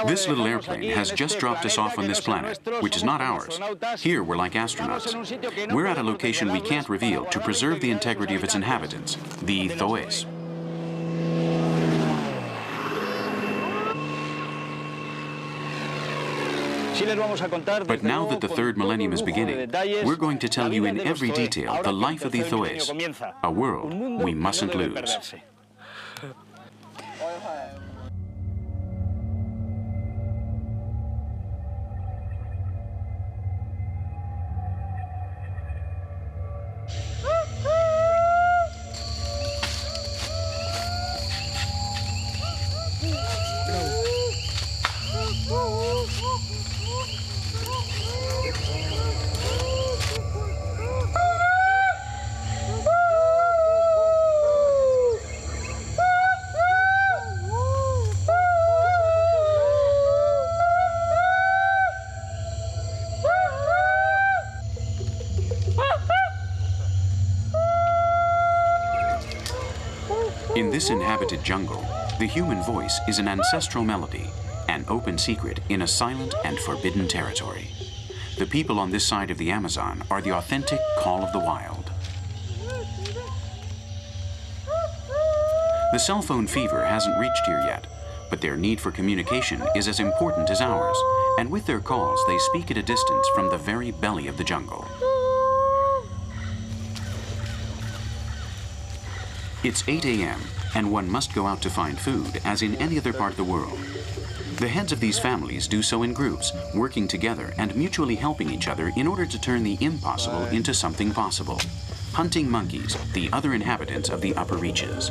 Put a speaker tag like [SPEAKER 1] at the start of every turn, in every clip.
[SPEAKER 1] This little airplane has just dropped us off on this planet, which is not ours. Here, we're like astronauts. We're at a location we can't reveal to preserve the integrity of its inhabitants, the ZOEs. But now that the third millennium is beginning, we're going to tell you in every detail the life of the ZOEs, a world we mustn't lose. In this inhabited jungle, the human voice is an ancestral melody, an open secret in a silent and forbidden territory. The people on this side of the Amazon are the authentic call of the wild. The cell phone fever hasn't reached here yet, but their need for communication is as important as ours, and with their calls they speak at a distance from the very belly of the jungle. It's 8 a.m., and one must go out to find food, as in any other part of the world. The heads of these families do so in groups, working together and mutually helping each other in order to turn the impossible into something possible. Hunting monkeys, the other inhabitants of the upper reaches.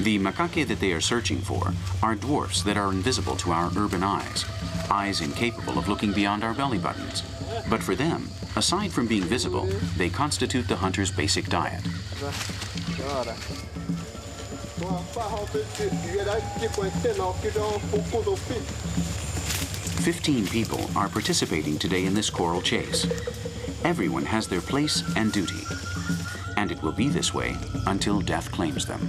[SPEAKER 1] The macaque that they are searching for are dwarfs that are invisible to our urban eyes, eyes incapable of looking beyond our belly buttons. But for them, aside from being visible, they constitute the hunter's basic diet. 15 people are participating today in this coral chase. Everyone has their place and duty, and it will be this way until death claims them.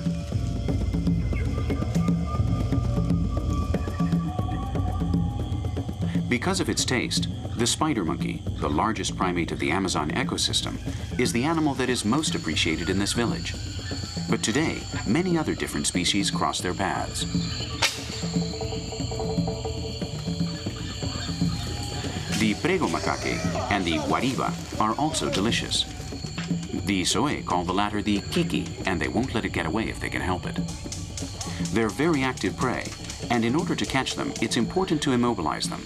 [SPEAKER 1] Because of its taste, the spider monkey, the largest primate of the Amazon ecosystem, is the animal that is most appreciated in this village. But today, many other different species cross their paths. The prego macaque and the guariba are also delicious. The ZOE call the latter the kiki, and they won't let it get away if they can help it. They're very active prey, and in order to catch them, it's important to immobilize them.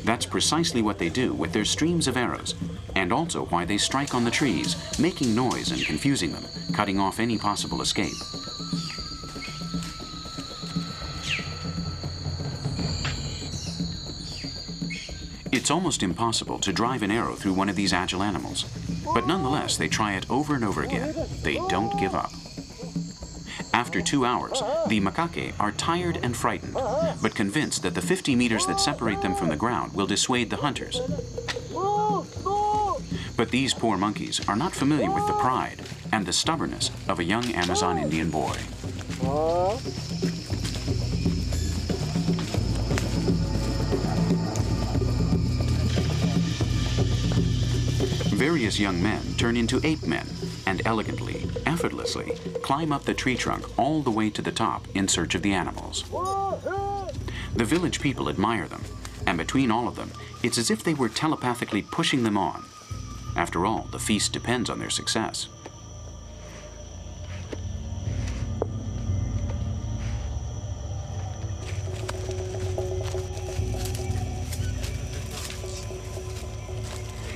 [SPEAKER 1] That's precisely what they do with their streams of arrows, and also why they strike on the trees, making noise and confusing them, cutting off any possible escape. It's almost impossible to drive an arrow through one of these agile animals, but nonetheless they try it over and over again. They don't give up. After 2 hours, the macaque are tired and frightened, but convinced that the 50 meters that separate them from the ground will dissuade the hunters. But these poor monkeys are not familiar with the pride and the stubbornness of a young Amazon Indian boy. Various young men turn into ape men and elegantly, effortlessly, climb up the tree trunk all the way to the top in search of the animals. The village people admire them, and between all of them, it's as if they were telepathically pushing them on. After all, the feast depends on their success.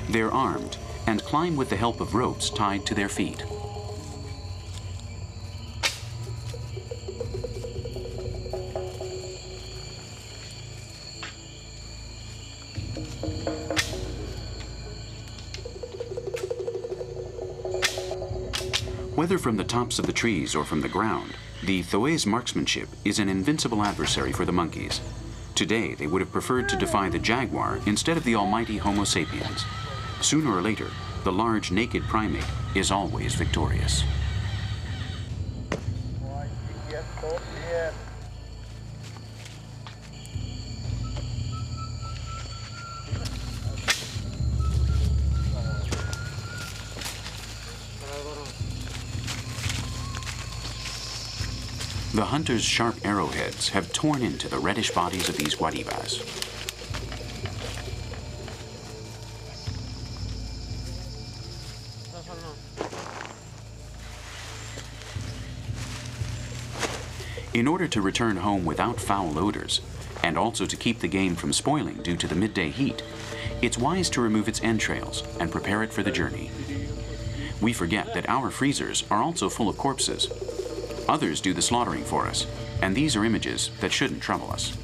[SPEAKER 1] They're armed and climb with the help of ropes tied to their feet. Whether from the tops of the trees or from the ground, the ZOE's marksmanship is an invincible adversary for the monkeys. Today, they would have preferred to defy the jaguar instead of the almighty Homo sapiens. Sooner or later, the large naked primate is always victorious. The hunters' sharp arrowheads have torn into the reddish bodies of these guaribas. In order to return home without foul odors, and also to keep the game from spoiling due to the midday heat, it's wise to remove its entrails and prepare it for the journey. We forget that our freezers are also full of corpses. Others do the slaughtering for us, and these are images that shouldn't trouble us.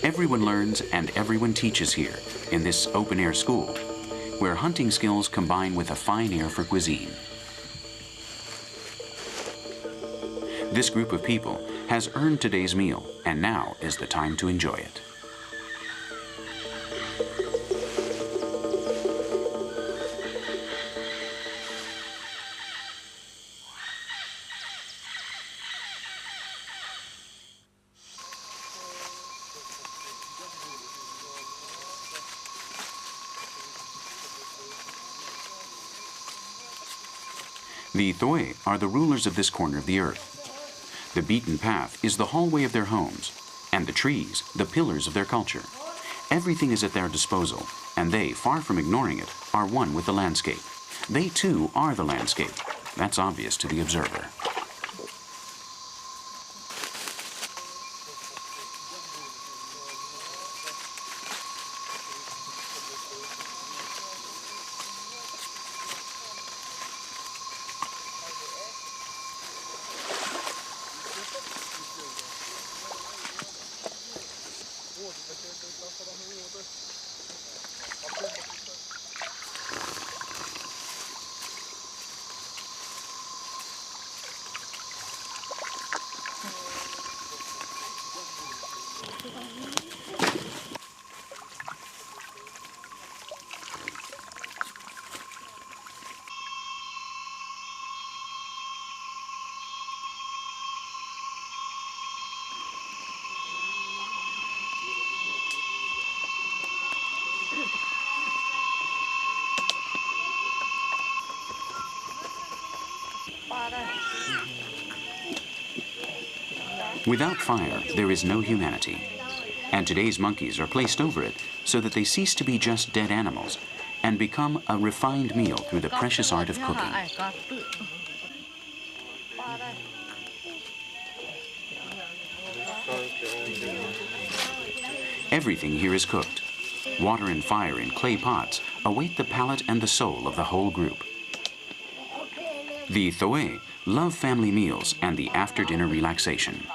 [SPEAKER 1] Everyone learns and everyone teaches here in this open-air school, where hunting skills combine with a fine ear for cuisine. This group of people has earned today's meal, and now is the time to enjoy it. The ZOE are the rulers of this corner of the earth. The beaten path is the hallway of their homes, and the trees, the pillars of their culture. Everything is at their disposal, and they, far from ignoring it, are one with the landscape. They too are the landscape. That's obvious to the observer. Without fire, there is no humanity. And today's monkeys are placed over it so that they cease to be just dead animals and become a refined meal through the precious art of cooking. Everything here is cooked. Water and fire in clay pots await the palate and the soul of the whole group. The ZOE love family meals and the after-dinner relaxation.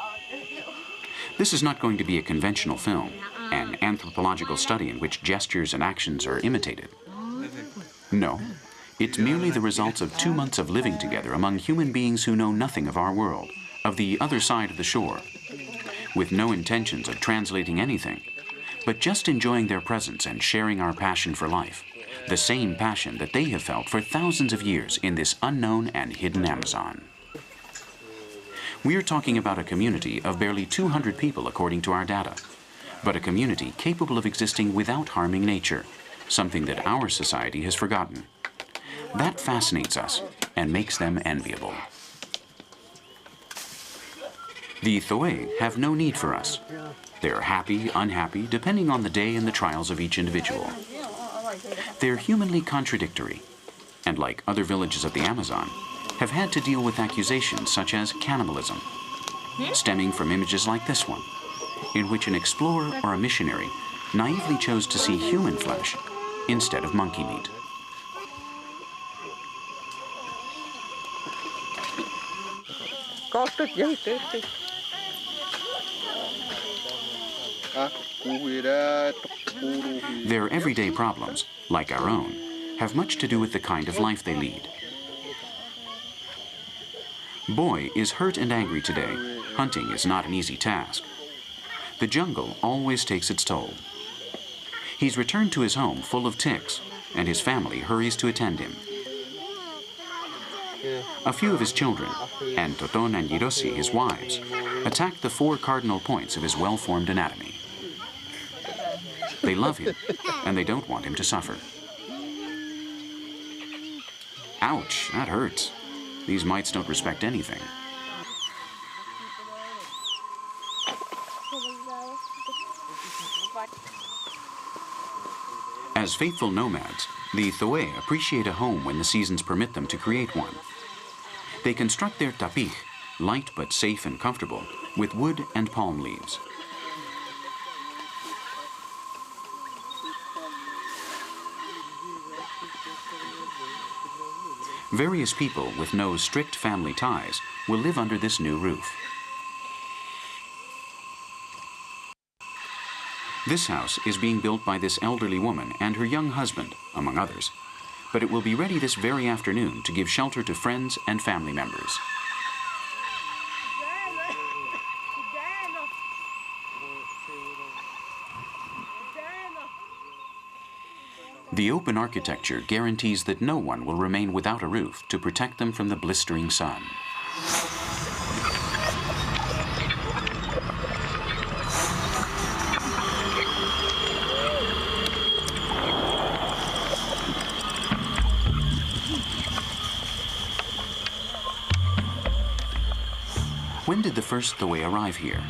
[SPEAKER 1] This is not going to be a conventional film, an anthropological study in which gestures and actions are imitated. No, it's merely the results of 2 months of living together among human beings who know nothing of our world, of the other side of the shore, with no intentions of translating anything, but just enjoying their presence and sharing our passion for life, the same passion that they have felt for thousands of years in this unknown and hidden Amazon. We are talking about a community of barely 200 people according to our data, but a community capable of existing without harming nature, something that our society has forgotten. That fascinates us and makes them enviable. The ZOE have no need for us. They're happy, unhappy, depending on the day and the trials of each individual. They're humanly contradictory, and like other villages of the Amazon, have had to deal with accusations such as cannibalism, stemming from images like this one, in which an explorer or a missionary naively chose to see human flesh instead of monkey meat. Their everyday problems, like our own, have much to do with the kind of life they lead. Boy is hurt and angry today. Hunting is not an easy task. The jungle always takes its toll. He's returned to his home full of ticks, and his family hurries to attend him. A few of his children, and Toton and Yirosi, his wives, attack the 4 cardinal points of his well-formed anatomy. They love him, and they don't want him to suffer. Ouch, that hurts. These mites don't respect anything. As faithful nomads, the ZOE appreciate a home when the seasons permit them to create one. They construct their tapij, light but safe and comfortable, with wood and palm leaves. Various people with no strict family ties will live under this new roof. This house is being built by this elderly woman and her young husband, among others, but it will be ready this very afternoon to give shelter to friends and family members. The open architecture guarantees that no one will remain without a roof to protect them from the blistering sun. When did the first ZOE arrive here?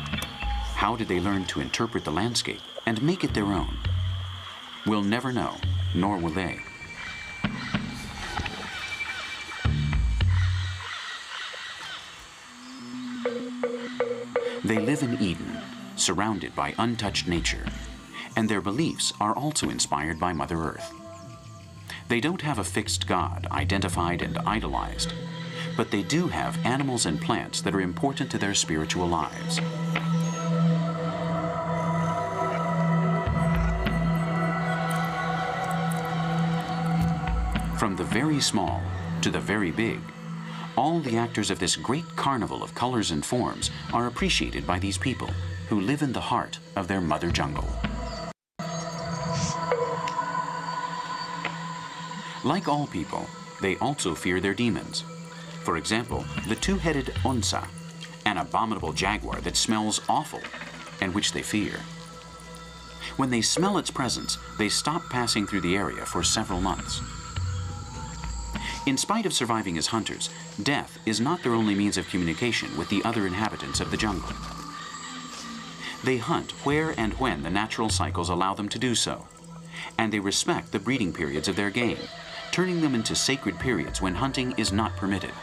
[SPEAKER 1] How did they learn to interpret the landscape and make it their own? We'll never know, nor will they. They live in Eden, surrounded by untouched nature, and their beliefs are also inspired by Mother Earth. They don't have a fixed God, identified and idolized, but they do have animals and plants that are important to their spiritual lives. From the very small to the very big, all the actors of this great carnival of colors and forms are appreciated by these people who live in the heart of their mother jungle. Like all people, they also fear their demons. For example, the 2-headed onsa, an abominable jaguar that smells awful and which they fear. When they smell its presence, they stop passing through the area for several months. In spite of surviving as hunters, death is not their only means of communication with the other inhabitants of the jungle. They hunt where and when the natural cycles allow them to do so, and they respect the breeding periods of their game, turning them into sacred periods when hunting is not permitted.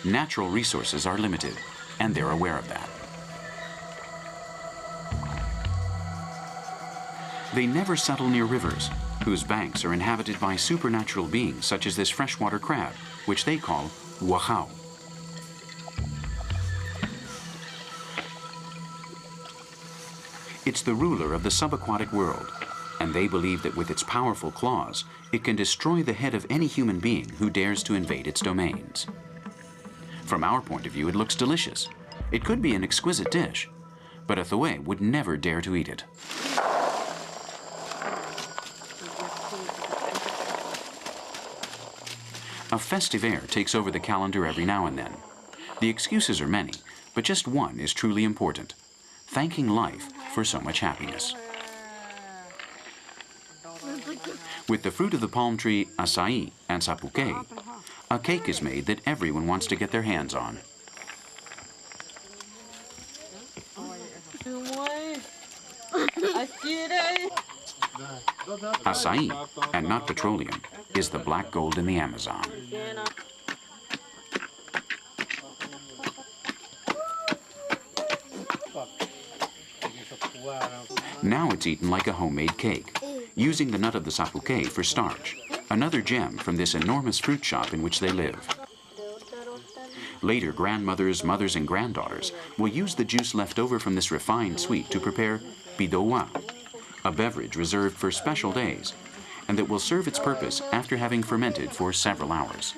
[SPEAKER 1] Natural resources are limited, and they're aware of that. They never settle near rivers, whose banks are inhabited by supernatural beings such as this freshwater crab, which they call wahau. It's the ruler of the subaquatic world, and they believe that with its powerful claws, it can destroy the head of any human being who dares to invade its domains. From our point of view, it looks delicious. It could be an exquisite dish, but a ZOE would never dare to eat it. A festive air takes over the calendar every now and then. The excuses are many, but just one is truly important: thanking life for so much happiness. With the fruit of the palm tree, acai, and sapuque, a cake is made that everyone wants to get their hands on. Acai, and not petroleum, is the black gold in the Amazon. Now it's eaten like a homemade cake, using the nut of the sapuque for starch, another gem from this enormous fruit shop in which they live. Later, grandmothers, mothers, and granddaughters will use the juice left over from this refined sweet to prepare bidowa, a beverage reserved for special days, and that will serve its purpose after having fermented for several hours.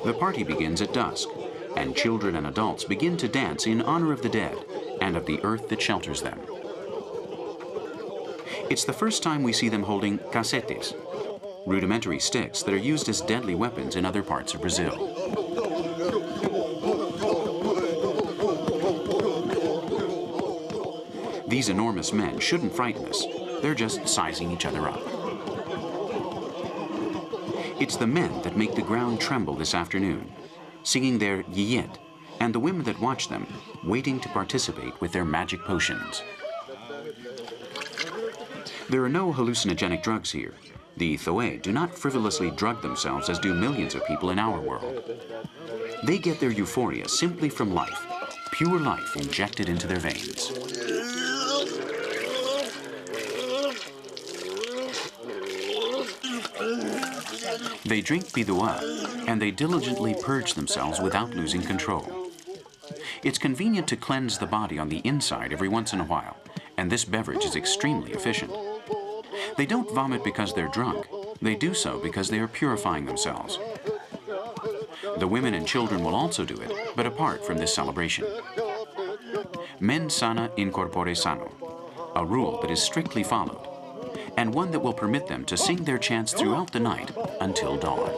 [SPEAKER 1] The party begins at dusk, and children and adults begin to dance in honor of the dead and of the earth that shelters them. It's the first time we see them holding cacetes, rudimentary sticks that are used as deadly weapons in other parts of Brazil. These enormous men shouldn't frighten us. They're just sizing each other up. It's the men that make the ground tremble this afternoon, singing their yiyet, and the women that watch them, waiting to participate with their magic potions. There are no hallucinogenic drugs here. The ZOE do not frivolously drug themselves as do millions of people in our world. They get their euphoria simply from life, pure life injected into their veins. They drink bidowa, and they diligently purge themselves without losing control. It's convenient to cleanse the body on the inside every once in a while, and this beverage is extremely efficient. They don't vomit because they're drunk. They do so because they are purifying themselves. The women and children will also do it, but apart from this celebration. Mens sana in corpore sano, a rule that is strictly followed, and one that will permit them to sing their chants throughout the night until dawn.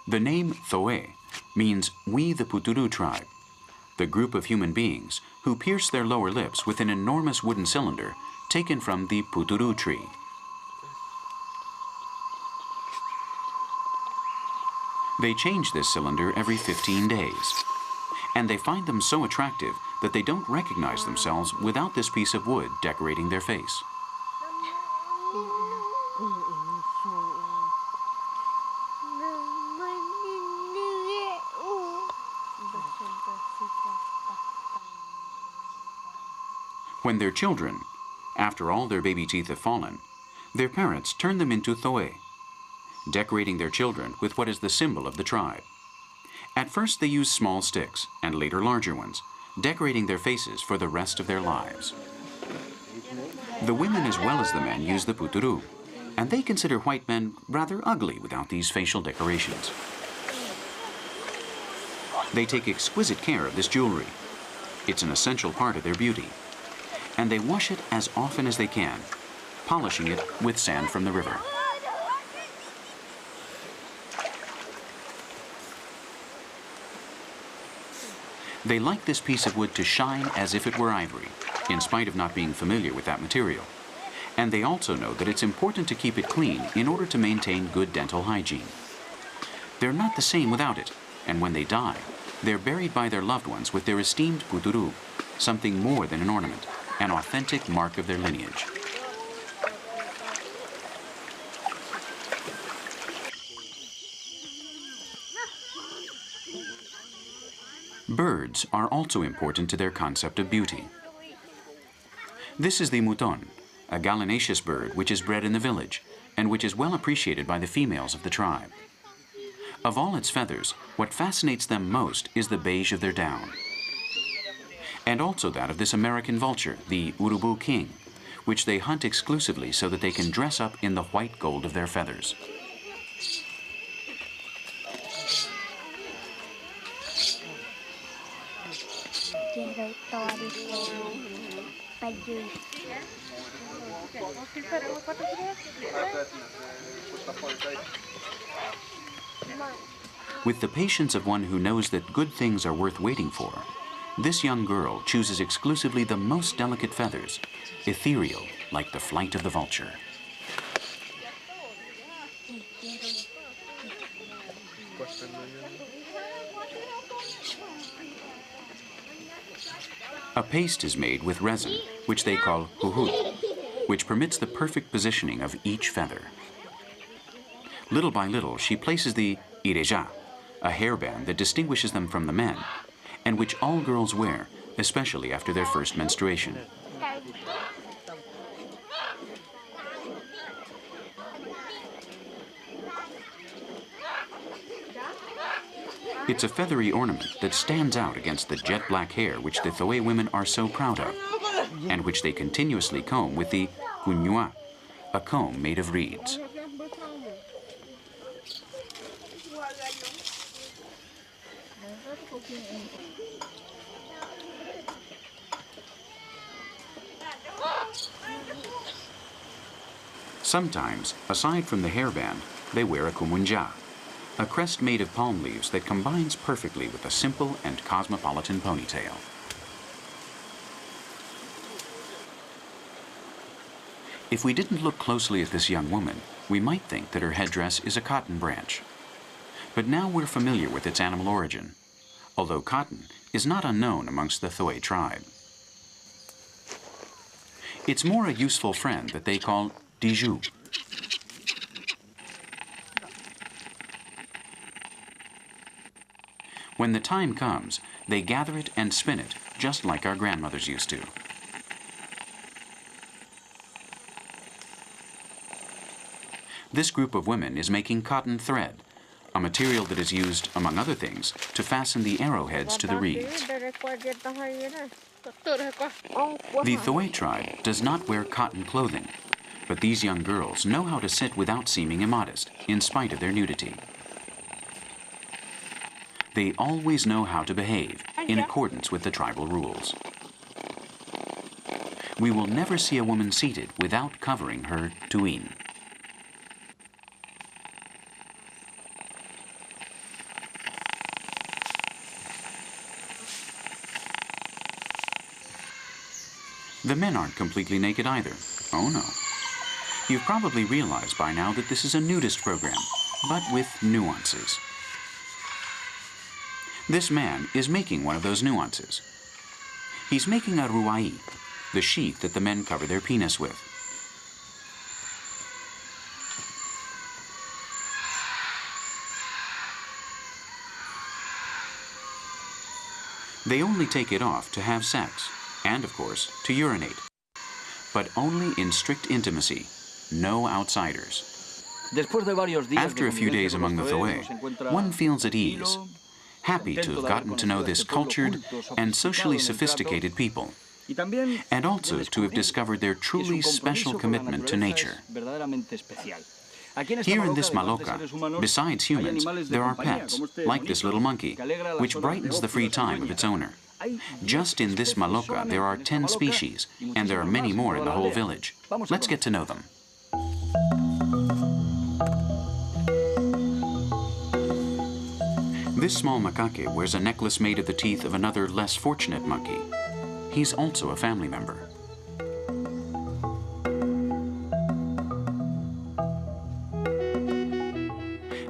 [SPEAKER 1] The name ZOE means we the Puturu tribe, the group of human beings who pierce their lower lips with an enormous wooden cylinder taken from the Puturu tree. They change this cylinder every 15 days, and they find them so attractive that they don't recognize themselves without this piece of wood decorating their face. When they're children, after all their baby teeth have fallen, their parents turn them into ZOE, decorating their children with what is the symbol of the tribe. At first they use small sticks, and later larger ones, decorating their faces for the rest of their lives. The women as well as the men use the puturu, and they consider white men rather ugly without these facial decorations. They take exquisite care of this jewelry. It's an essential part of their beauty. And they wash it as often as they can, polishing it with sand from the river. They like this piece of wood to shine as if it were ivory, in spite of not being familiar with that material. And they also know that it's important to keep it clean in order to maintain good dental hygiene. They're not the same without it, and when they die, they're buried by their loved ones with their esteemed puturu, something more than an ornament, an authentic mark of their lineage. Birds are also important to their concept of beauty. This is the mouton, a gallinaceous bird which is bred in the village and which is well appreciated by the females of the tribe. Of all its feathers, what fascinates them most is the beige of their down. And also that of this American vulture, the urubu king, which they hunt exclusively so that they can dress up in the white gold of their feathers. With the patience of one who knows that good things are worth waiting for, this young girl chooses exclusively the most delicate feathers, ethereal like the flight of the vulture. A paste is made with resin, which they call huhut, which permits the perfect positioning of each feather. Little by little, she places the ireja, a hairband that distinguishes them from the men, and which all girls wear, especially after their first menstruation. It's a feathery ornament that stands out against the jet black hair which the ZOE women are so proud of, and which they continuously comb with the kunyua, a comb made of reeds. Sometimes, aside from the hairband, they wear a kumunja, a crest made of palm leaves that combines perfectly with a simple and cosmopolitan ponytail. If we didn't look closely at this young woman, we might think that her headdress is a cotton branch. But now we're familiar with its animal origin, although cotton is not unknown amongst the ZOE tribe. It's more a useful friend that they call diju. When the time comes, they gather it and spin it, just like our grandmothers used to. This group of women is making cotton thread, a material that is used, among other things, to fasten the arrowheads to the reeds. The ZOE tribe does not wear cotton clothing, but these young girls know how to sit without seeming immodest, in spite of their nudity. They always know how to behave in accordance with the tribal rules. We will never see a woman seated without covering her tuin. The men aren't completely naked either. Oh no. You've probably realized by now that this is a nudist program, but with nuances. This man is making one of those nuances. He's making a ruai, the sheath that the men cover their penis with. They only take it off to have sex, and of course, to urinate. But only in strict intimacy, no outsiders. After a few days among the ZOE, one feels at ease, happy to have gotten to know this cultured and socially sophisticated people, and also to have discovered their truly special commitment to nature. Here in this maloca, besides humans, there are pets, like this little monkey, which brightens the free time of its owner. Just in this maloca, there are 10 species, and there are many more in the whole village. Let's get to know them. This small macaque wears a necklace made of the teeth of another less fortunate monkey. He's also a family member.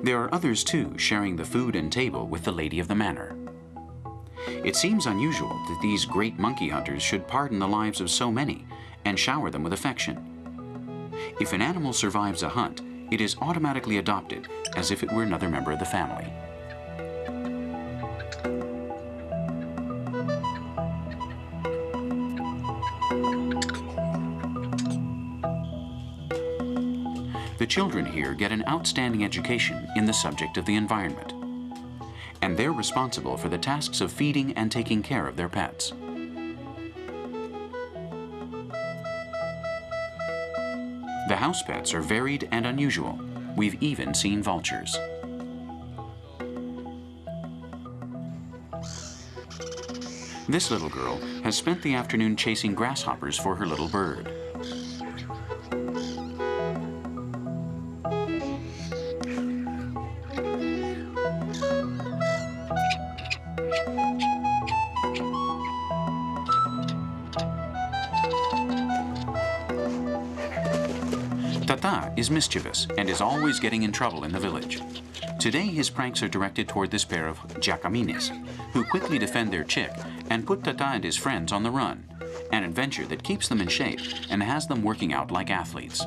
[SPEAKER 1] There are others too, sharing the food and table with the lady of the manor. It seems unusual that these great monkey hunters should pardon the lives of so many and shower them with affection. If an animal survives a hunt, it is automatically adopted as if it were another member of the family. The children here get an outstanding education in the subject of the environment, and they're responsible for the tasks of feeding and taking care of their pets. The house pets are varied and unusual. We've even seen vultures. This little girl has spent the afternoon chasing grasshoppers for her little bird. Tata is mischievous and is always getting in trouble in the village. Today his pranks are directed toward this pair of jacamines, who quickly defend their chick and put Tata and his friends on the run, an adventure that keeps them in shape and has them working out like athletes.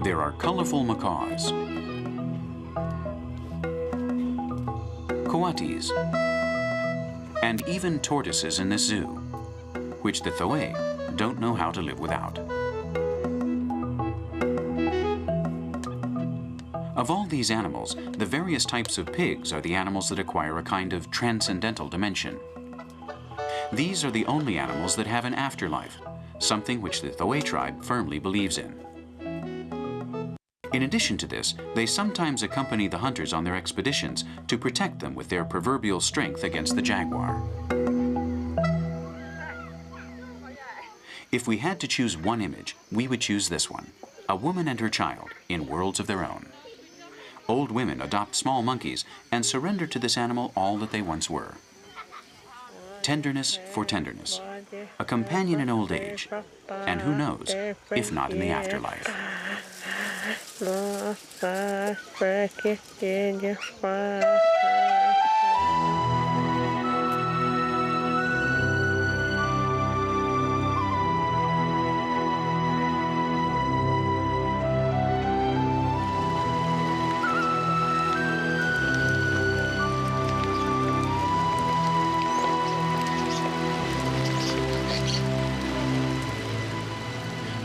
[SPEAKER 1] There are colorful macaws, coatis, and even tortoises in this zoo, which the ZOE don't know how to live without. Of all these animals, the various types of pigs are the animals that acquire a kind of transcendental dimension. These are the only animals that have an afterlife, something which the ZOE tribe firmly believes in. In addition to this, they sometimes accompany the hunters on their expeditions to protect them with their proverbial strength against the jaguar. If we had to choose one image, we would choose this one, a woman and her child in worlds of their own. Old women adopt small monkeys and surrender to this animal all that they once were. Tenderness for tenderness, a companion in old age, and who knows, if not in the afterlife.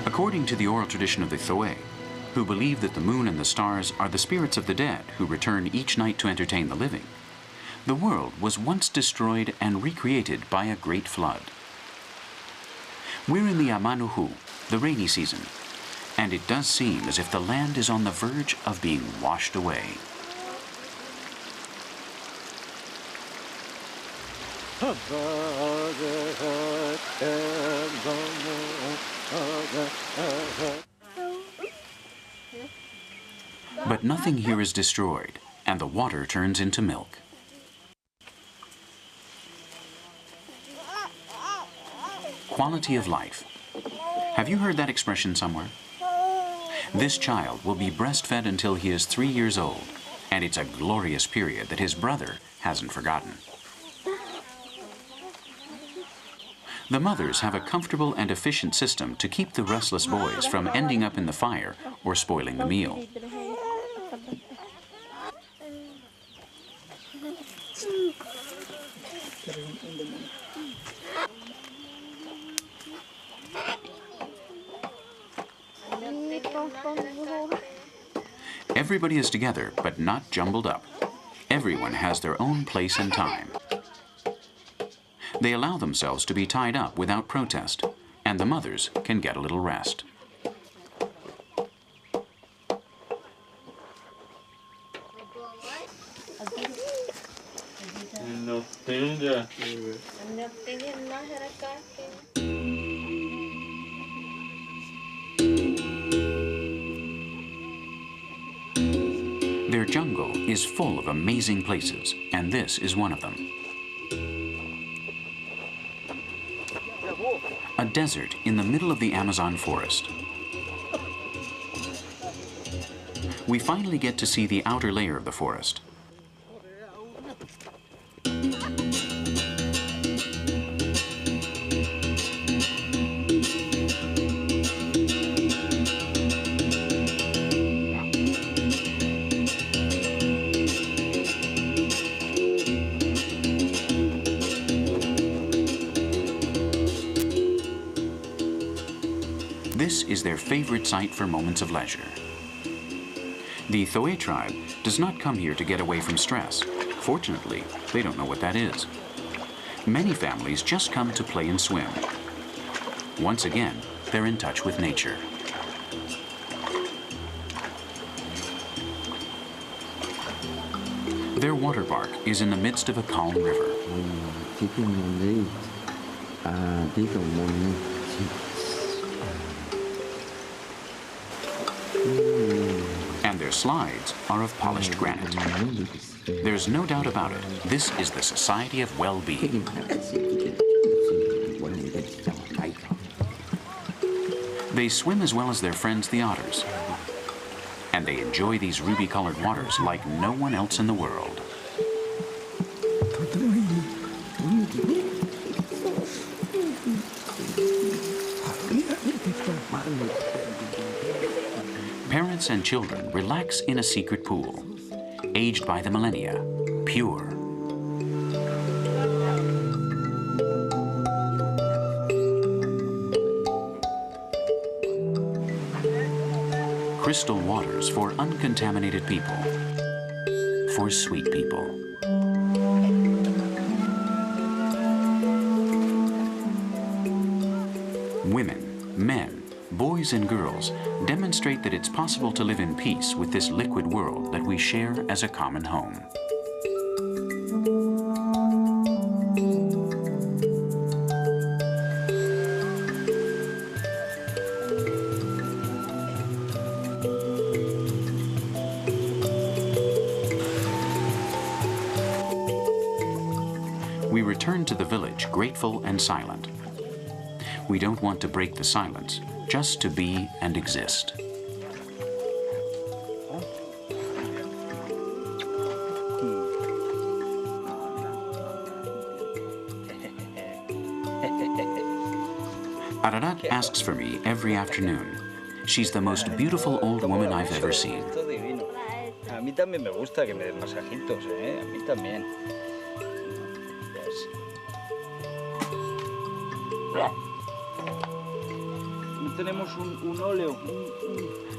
[SPEAKER 1] According to the oral tradition of the ZOE, who believe that the moon and the stars are the spirits of the dead who return each night to entertain the living, the world was once destroyed and recreated by a great flood. We're in the Amanuhu, the rainy season, and it does seem as if the land is on the verge of being washed away. But nothing here is destroyed, and the water turns into milk. Quality of life. Have you heard that expression somewhere? This child will be breastfed until he is 3 years old, and it's a glorious period that his brother hasn't forgotten. The mothers have a comfortable and efficient system to keep the restless boys from ending up in the fire or spoiling the meal. Everybody is together, but not jumbled up. Everyone has their own place and time. They allow themselves to be tied up without protest, and the mothers can get a little rest. Their jungle is full of amazing places, and this is one of them. A desert in the middle of the Amazon forest. We finally get to see the outer layer of the forest. This is their favorite site for moments of leisure. The ZOE tribe does not come here to get away from stress. Fortunately, they don't know what that is. Many families just come to play and swim. Once again, they're in touch with nature. Their water park is in the midst of a calm river. And their slides are of polished granite. There's no doubt about it, this is the Society of Well-Being. They swim as well as their friends the otters. And they enjoy these ruby-colored waters like no one else in the world. Parents and children relax in a secret pool, aged by the millennia, pure. Crystal waters for uncontaminated people, for sweet people. Women, men, boys and girls demonstrate that it's possible to live in peace with this liquid world that we share as a common home. We return to the village grateful and silent. We don't want to break the silence, just to be and exist. Ararat asks for me every afternoon. She's the most beautiful old woman I've ever seen.
[SPEAKER 2] A mí también me gusta que me den masajitos, ¿eh? A mí también.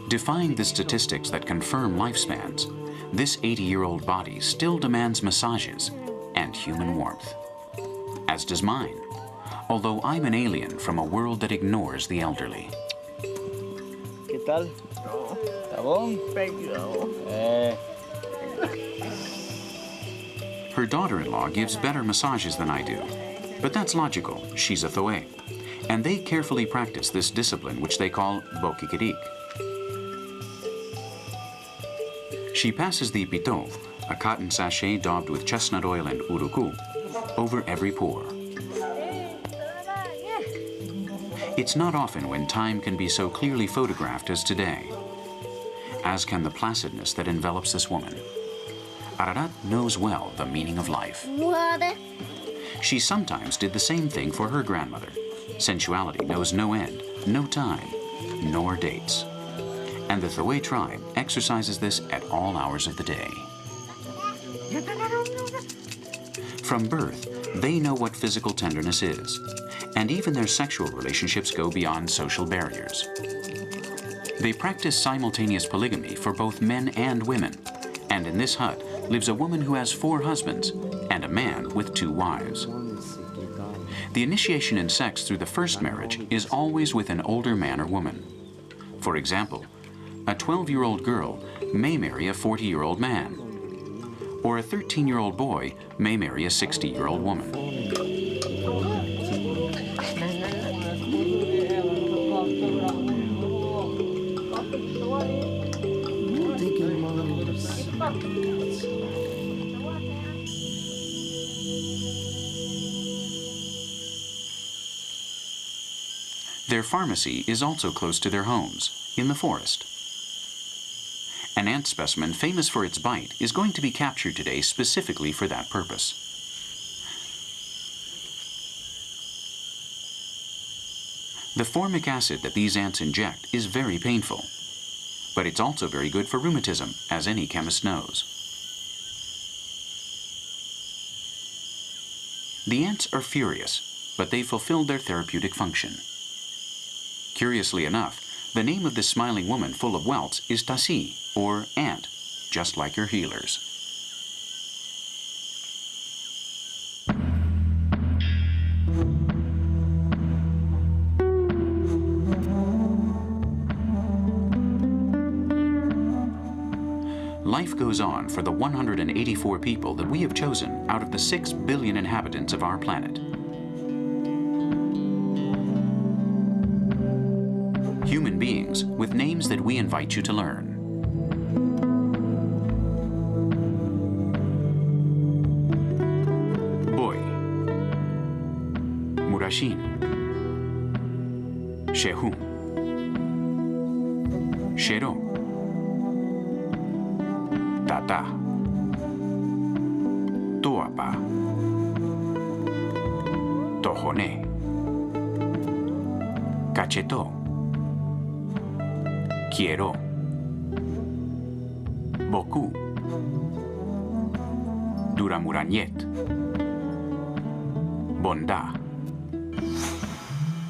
[SPEAKER 1] Defying the statistics that confirm lifespans, this 80-year-old body still demands massages and human warmth. As does mine, although I'm an alien from a world that ignores the elderly.
[SPEAKER 2] ¿Qué tal? ¿Está bon?
[SPEAKER 1] Her daughter-in-law gives better massages than I do, but that's logical. She's a ZOE. And they carefully practice this discipline, which they call bokikirik. She passes the pito, a cotton sachet daubed with chestnut oil and uruku, over every pore. It's not often when time can be so clearly photographed as today, as can the placidness that envelops this woman. Ararat knows well the meaning of life. She sometimes did the same thing for her grandmother. Sensuality knows no end, no time, nor dates. And the ZOE tribe exercises this at all hours of the day. From birth, they know what physical tenderness is, and even their sexual relationships go beyond social barriers. They practice simultaneous polygamy for both men and women, and in this hut lives a woman who has 4 husbands and a man with 2 wives. The initiation in sex through the first marriage is always with an older man or woman. For example, a 12-year-old girl may marry a 40-year-old man, or a 13-year-old boy may marry a 60-year-old woman. Their pharmacy is also close to their homes, in the forest. An ant specimen famous for its bite is going to be captured today specifically for that purpose. The formic acid that these ants inject is very painful, but it's also very good for rheumatism, as any chemist knows. The ants are furious, but they fulfilled their therapeutic function. Curiously enough, the name of this smiling woman full of welts is Tasi, or ant, just like her healers. Life goes on for the 184 people that we have chosen out of the 6 billion inhabitants of our planet. Human beings with names that we invite you to learn. Boy, Murashin, Shehum, Shero, Tata, Toapa, Tohone, Cacheto, Quiero, Boku, Duramuranyet, Bonda,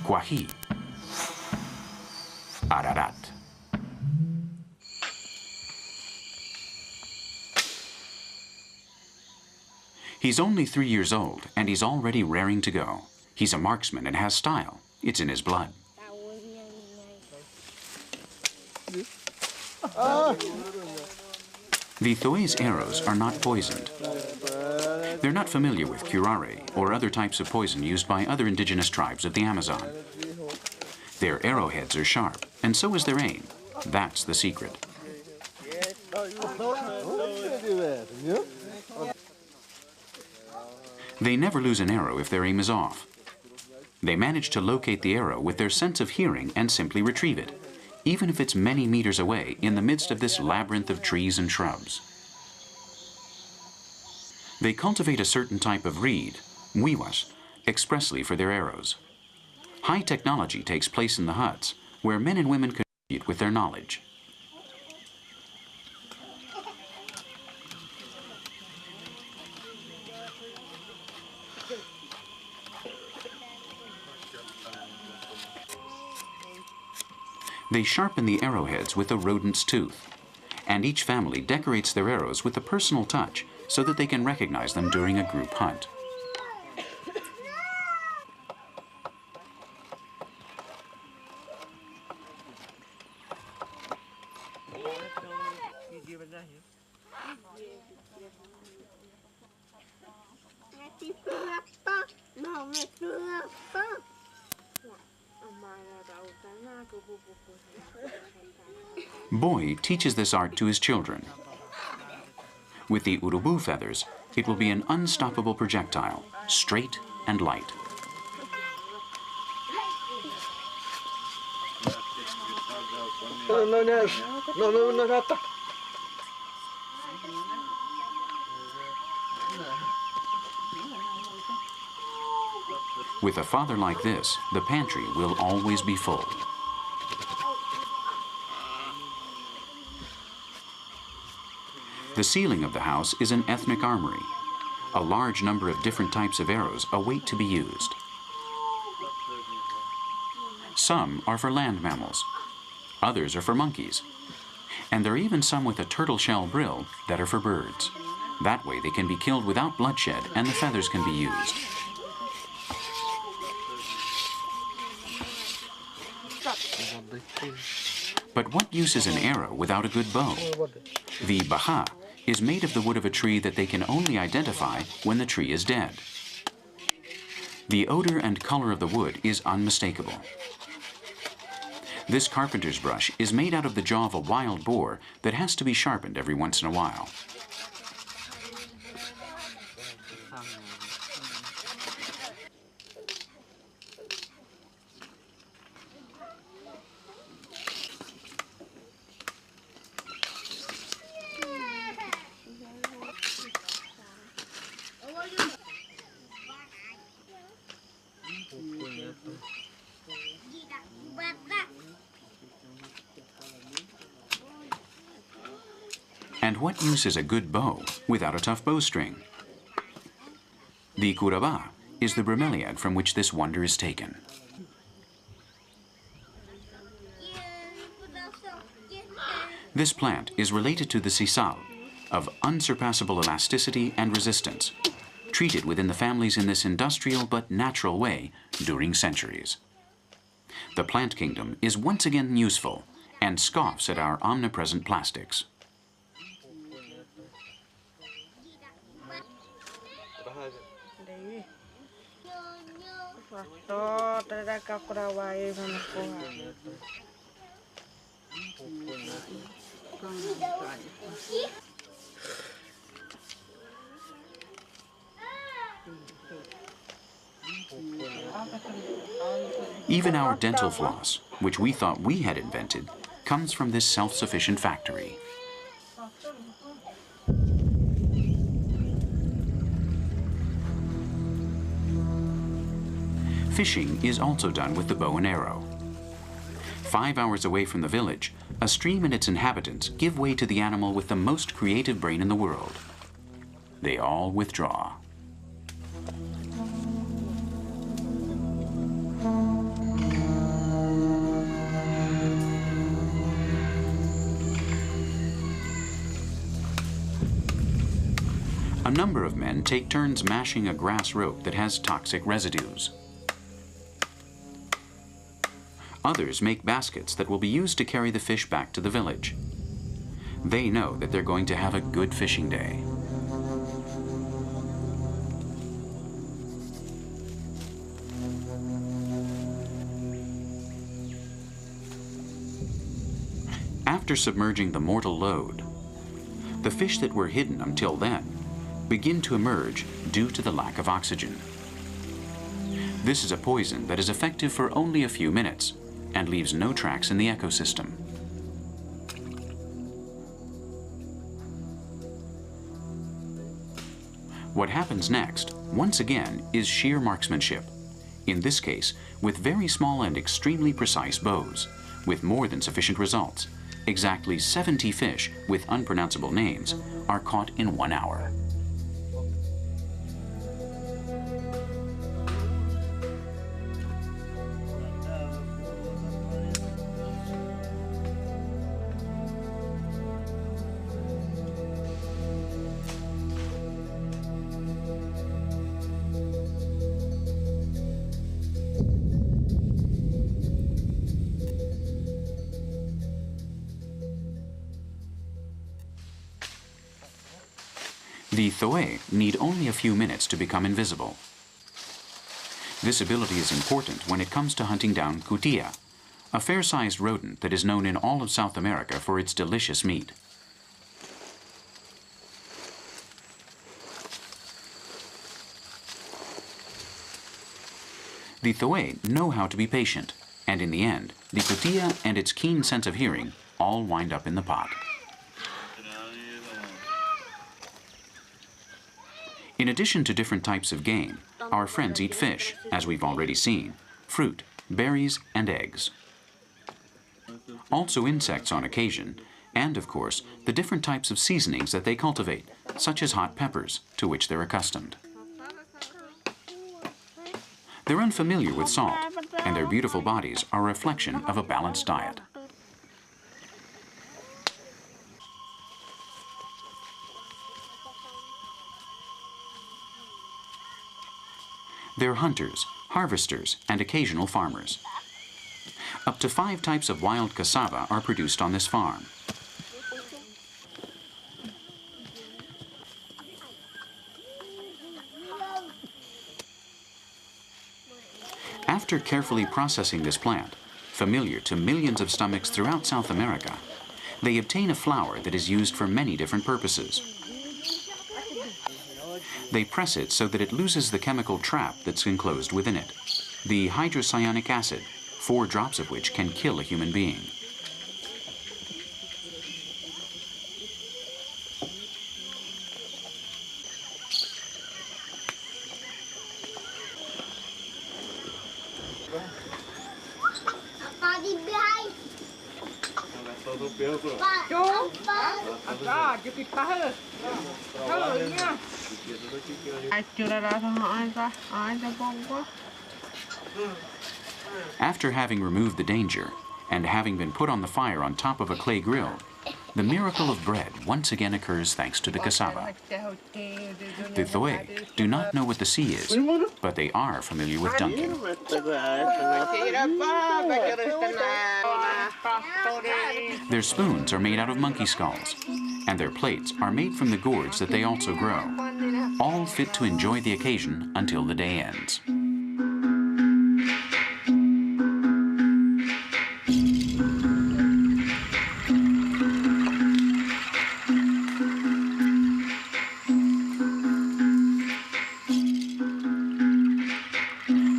[SPEAKER 1] Kwahi, Ararat. He's only 3 years old, and he's already raring to go. He's a marksman and has style. It's in his blood. The ZOE's arrows are not poisoned. They're not familiar with curare or other types of poison used by other indigenous tribes of the Amazon. Their arrowheads are sharp, and so is their aim. That's the secret. They never lose an arrow if their aim is off. They manage to locate the arrow with their sense of hearing and simply retrieve it, even if it's many meters away in the midst of this labyrinth of trees and shrubs. They cultivate a certain type of reed, wiwas, expressly for their arrows. High technology takes place in the huts, where men and women contribute with their knowledge. They sharpen the arrowheads with a rodent's tooth, and each family decorates their arrows with a personal touch so that they can recognize them during a group hunt. Boy teaches this art to his children. With the urubu feathers, it will be an unstoppable projectile, straight and light. With a father like this, the pantry will always be full. The ceiling of the house is an ethnic armory. A large number of different types of arrows await to be used. Some are for land mammals, others are for monkeys, and there are even some with a turtle shell brill that are for birds. That way they can be killed without bloodshed and the feathers can be used. But what use is an arrow without a good bow? The baha is made of the wood of a tree that they can only identify when the tree is dead. The odor and color of the wood is unmistakable. This carpenter's brush is made out of the jaw of a wild boar that has to be sharpened every once in a while. And what use is a good bow without a tough bowstring? The curabá is the bromeliad from which this wonder is taken. This plant is related to the sisal, of unsurpassable elasticity and resistance, treated within the families in this industrial but natural way during centuries. The plant kingdom is once again useful and scoffs at our omnipresent plastics. Even our dental floss, which we thought we had invented, comes from this self-sufficient factory. Fishing is also done with the bow and arrow. 5 hours away from the village, a stream and its inhabitants give way to the animal with the most creative brain in the world. They all withdraw. A number of men take turns mashing a grass rope that has toxic residues. Others make baskets that will be used to carry the fish back to the village. They know that they're going to have a good fishing day. After submerging the mortal load, the fish that were hidden until then begin to emerge due to the lack of oxygen. This is a poison that is effective for only a few minutes and leaves no tracks in the ecosystem. What happens next, once again, is sheer marksmanship. In this case, with very small and extremely precise bows, with more than sufficient results. Exactly 70 fish with unpronounceable names are caught in 1 hour. The ZOE need only a few minutes to become invisible. This ability is important when it comes to hunting down cutilla, a fair-sized rodent that is known in all of South America for its delicious meat. The ZOE know how to be patient, and in the end, the cutilla and its keen sense of hearing all wind up in the pot. In addition to different types of game, our friends eat fish, as we've already seen, fruit, berries, and eggs. Also insects on occasion, and of course, the different types of seasonings that they cultivate, such as hot peppers, to which they're accustomed. They're unfamiliar with salt, and their beautiful bodies are a reflection of a balanced diet. They're hunters, harvesters, and occasional farmers. Up to 5 types of wild cassava are produced on this farm. After carefully processing this plant, familiar to millions of stomachs throughout South America, they obtain a flour that is used for many different purposes. They press it so that it loses the chemical trap that's enclosed within it, the hydrocyanic acid, 4 drops of which can kill a human being. After having removed the danger, and having been put on the fire on top of a clay grill, the miracle of bread once again occurs thanks to the cassava. The ZOE do not know what the sea is, but they are familiar with dunking. Their spoons are made out of monkey skulls, and their plates are made from the gourds that they also grow, all fit to enjoy the occasion until the day ends.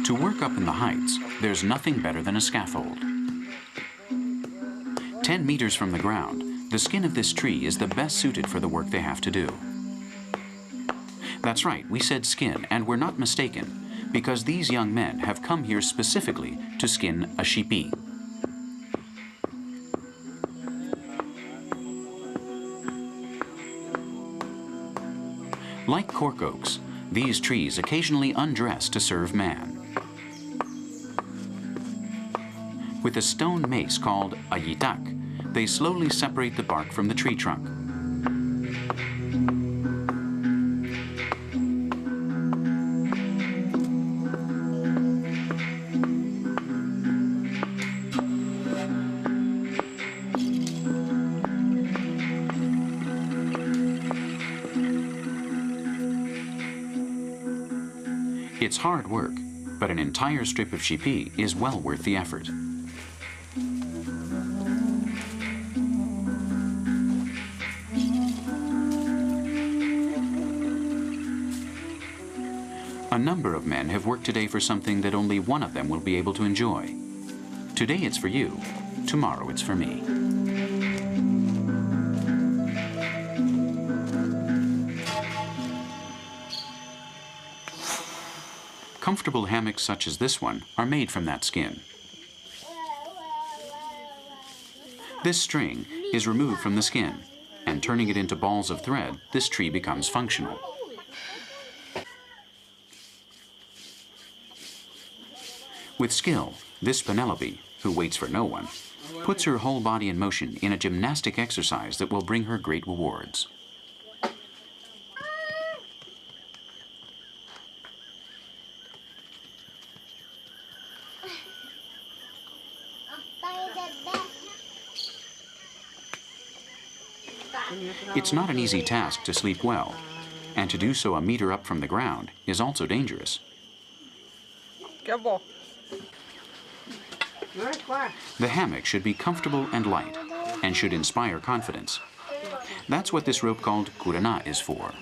[SPEAKER 1] To work up in the heights, there's nothing better than a scaffold. 10 meters from the ground, the skin of this tree is the best suited for the work they have to do. That's right, we said skin, and we're not mistaken, because these young men have come here specifically to skin a shipi. Like cork oaks, these trees occasionally undress to serve man. With a stone mace called a yitak, they slowly separate the bark from the tree trunk. It's hard work, but an entire strip of shipi is well worth the effort. A number of men have worked today for something that only one of them will be able to enjoy. Today it's for you, tomorrow it's for me. Comfortable hammocks such as this one are made from that skin. This string is removed from the skin, and turning it into balls of thread, this tree becomes functional. With skill, this Penelope, who waits for no one, puts her whole body in motion in a gymnastic exercise that will bring her great rewards. It's not an easy task to sleep well, and to do so a meter up from the ground is also dangerous. The hammock should be comfortable and light, and should inspire confidence. That's what this rope called kurana is for.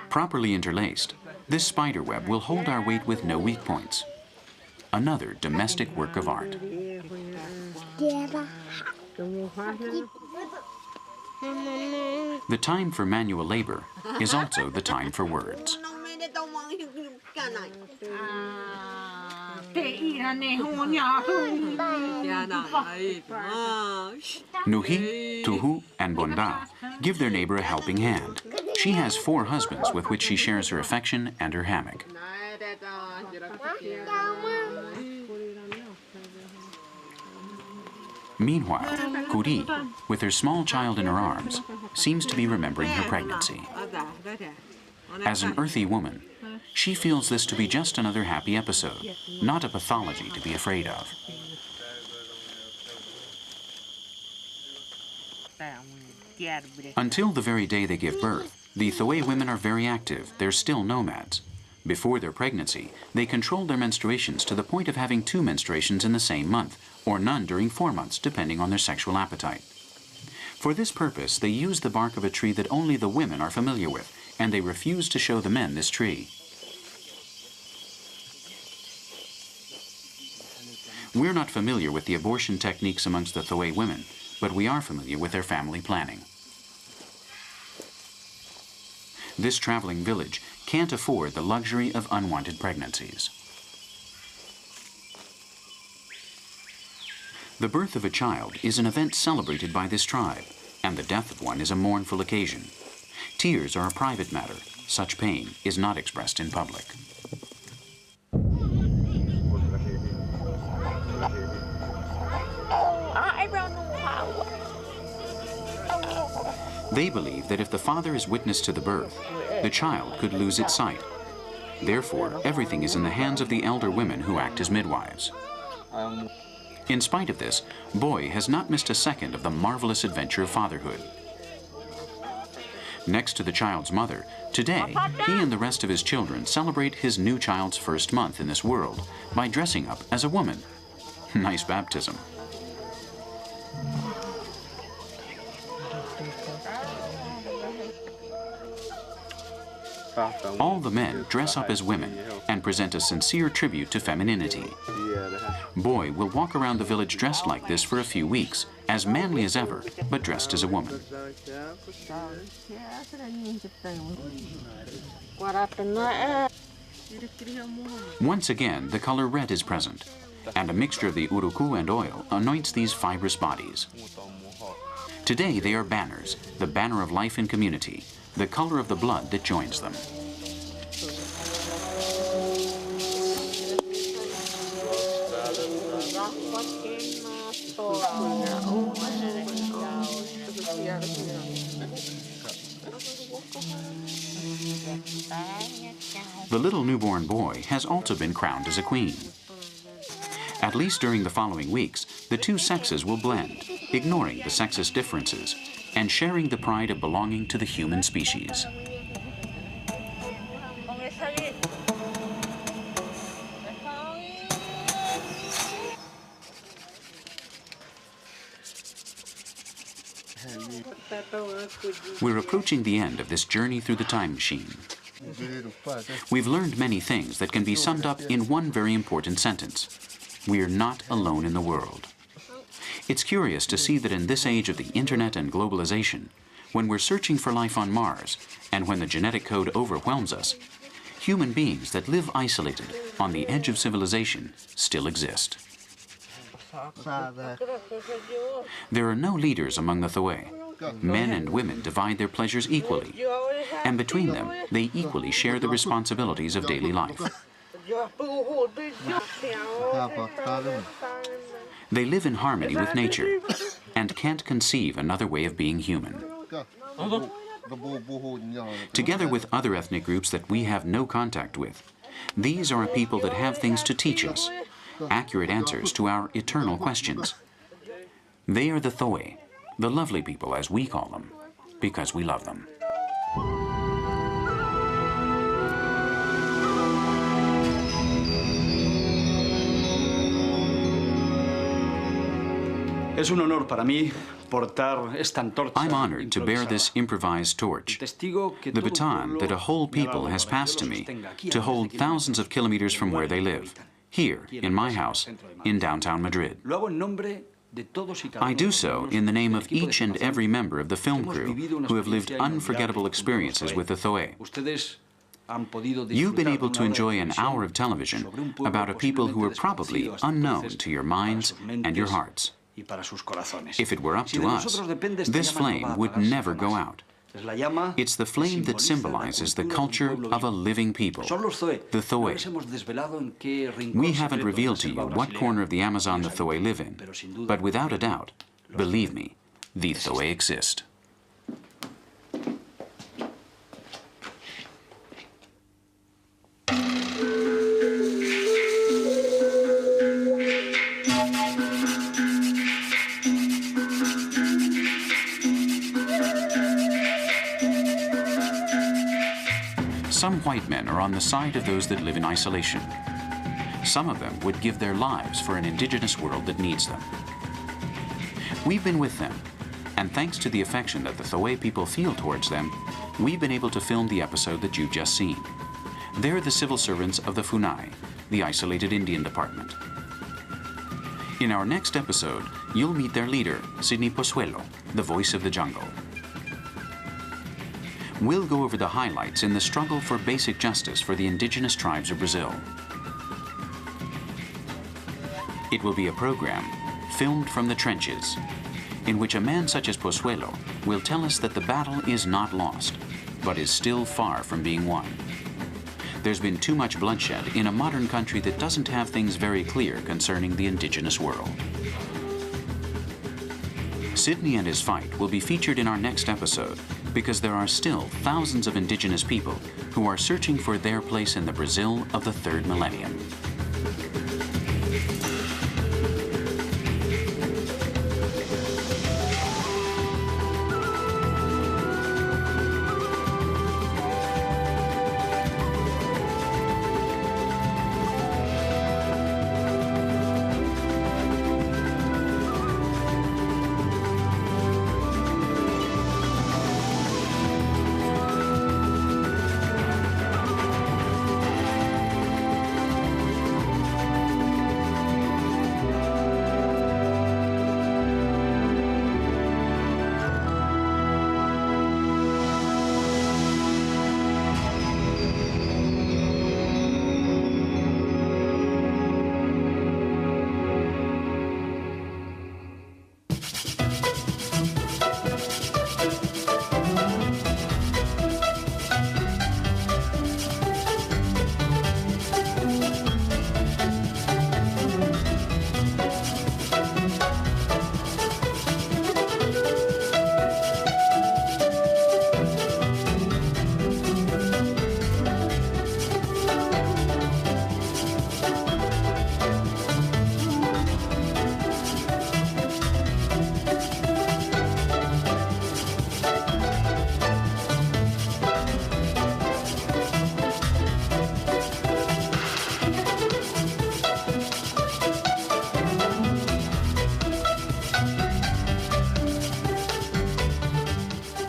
[SPEAKER 1] Properly interlaced, this spider web will hold our weight with no weak points. Another domestic work of art. The time for manual labor is also the time for words. Nuhi, Tuhu, and Bonda give their neighbor a helping hand. She has 4 husbands with which she shares her affection and her hammock. Meanwhile, Kuri, with her small child in her arms, seems to be remembering her pregnancy. As an earthy woman, she feels this to be just another happy episode, not a pathology to be afraid of. Until the very day they give birth, The ZOE women are very active. They're still nomads. Before their pregnancy, they controlled their menstruations to the point of having 2 menstruations in the same month, or none during 4 months, depending on their sexual appetite. For this purpose, they use the bark of a tree that only the women are familiar with, and they refuse to show the men this tree. We're not familiar with the abortion techniques amongst the ZOE women, but we are familiar with their family planning. This traveling village can't afford the luxury of unwanted pregnancies. The birth of a child is an event celebrated by this tribe, and the death of one is a mournful occasion. Tears are a private matter. Such pain is not expressed in public. They believe that if the father is witness to the birth, the child could lose its sight. Therefore, everything is in the hands of the elder women who act as midwives. In spite of this, Boy has not missed a second of the marvelous adventure of fatherhood. Next to the child's mother, today, he and the rest of his children celebrate his new child's first month in this world by dressing up as a woman. Nice baptism. All the men dress up as women and present a sincere tribute to femininity. Boy will walk around the village dressed like this for a few weeks, as manly as ever, but dressed as a woman. Once again, the color red is present, and a mixture of the uruku and oil anoints these fibrous bodies. Today they are banners, the banner of life and community, the color of the blood that joins them. The little newborn boy has also been crowned as a queen. At least during the following weeks, the two sexes will blend, ignoring the sexist differences, and sharing the pride of belonging to the human species. We're approaching the end of this journey through the time machine. We've learned many things that can be summed up in one very important sentence. We're not alone in the world. It's curious to see that in this age of the internet and globalization, when we're searching for life on Mars, and when the genetic code overwhelms us, human beings that live isolated on the edge of civilization still exist. There are no leaders among the ZOE. Men and women divide their pleasures equally, and between them, they equally share the responsibilities of daily life. They live in harmony with nature and can't conceive another way of being human. Together with other ethnic groups that we have no contact with, these are a people that have things to teach us, accurate answers to our eternal questions. They are the ZOE, the lovely people as we call them, because we love them. I'm honored to bear this improvised torch, the baton that a whole people has passed to me to hold thousands of kilometers from where they live, here in my house in downtown Madrid. I do so in the name of each and every member of the film crew who have lived unforgettable experiences with the ZOE. You've been able to enjoy an hour of television about a people who are probably unknown to your minds and your hearts. If it were up to us, this flame would never go out. It's the flame that symbolizes the culture of a living people, the ZOE. We haven't revealed to you what corner of the Amazon the ZOE live in, but without a doubt, believe me, the ZOE exist. Some white men are on the side of those that live in isolation. Some of them would give their lives for an indigenous world that needs them. We've been with them, and thanks to the affection that the ZOE people feel towards them, we've been able to film the episode that you've just seen. They're the civil servants of the FUNAI, the Isolated Indian Department. In our next episode, you'll meet their leader, Sidney Pozuelo, the voice of the jungle. We'll go over the highlights in the struggle for basic justice for the indigenous tribes of Brazil. It will be a program filmed from the trenches, in which a man such as Pozuelo will tell us that the battle is not lost, but is still far from being won. There's been too much bloodshed in a modern country that doesn't have things very clear concerning the indigenous world. Sidney and his fight will be featured in our next episode because there are still thousands of indigenous people who are searching for their place in the Brazil of the third millennium.